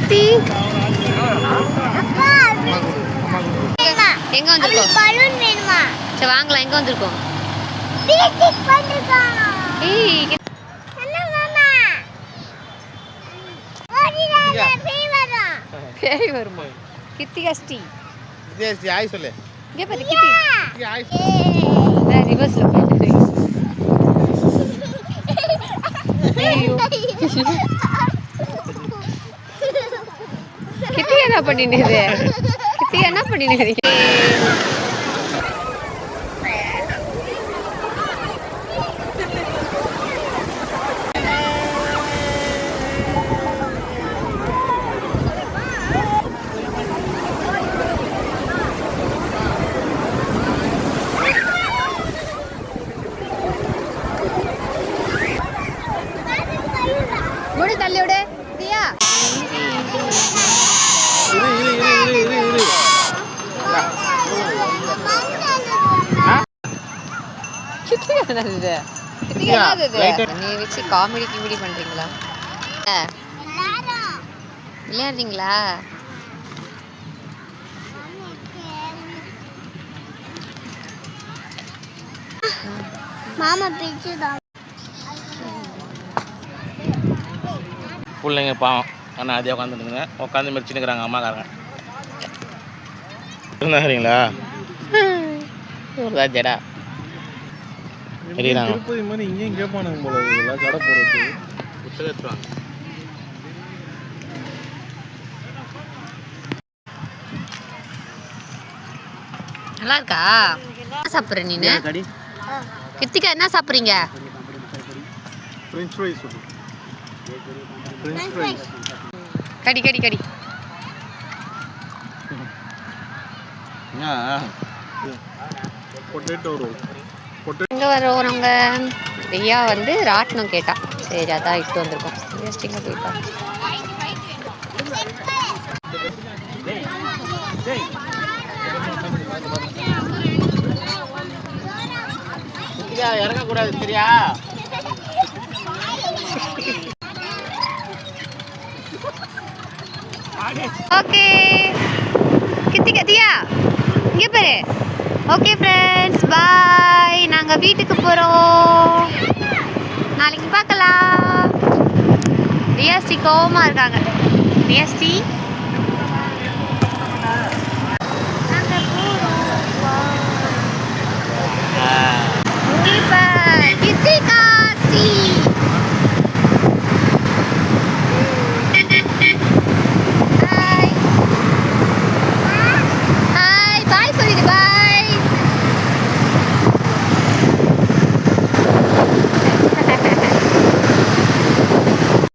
கித்தி எங்க வந்திருக்கோம்? சரி வாங்கலாம். எங்க வந்திருக்கோம்? பேய் வருமா? கித்தி கஷ்டி ஆய் சொல்லு. இங்கே பாரு கித்தி ரிவர்ஸ்ல போயிட்டு. கித்தி என்ன பண்ணினது? கித்தி என்ன பண்ணினது? முடி தள்ளி விடு தியா. நீ வச்சு காமெடி கிமெடி பண்றீங்களா? விளையாடுறீங்களா? மாமா பிடிச்சதா பிள்ளைங்க பாவம் ஆனால் அதே உட்காந்துருக்குங்க. உட்காந்து மெரிச்சுன்னுக்குறாங்க அம்மாக்காரங்க. இருந்தாங்களா ஒரு ஜடா திருப்பதி மாதிரி இங்கேயும் கேட்பானுங்க போல இருக்குல்ல கடை போடுறது. புத்தகத்துவாங்க. நல்லா இருக்கா? என்ன சாப்பிட்ற நீ? கித்திகா என்ன சாப்பிட்றீங்க? French fries. கடி கடி கடி. Potato roll. எங்கே வரவங்க ஐயா வந்து ராட்டினம் கேட்டா. சரி அதான் இட்டு வந்திருக்கோம். வேஸ்டிங்க போயிட்டா. இறங்கக்கூடாது சரியா? ஓகே கித்தி கத்தியா இங்கே பாரு. Okay friends bye. நாங்கள் வீட்டுக்கு போகிறோம். நாளைக்கு பார்க்கலாம். ரியாஸ்டி கோவமாக இருக்காங்க. ரியாஸ்டி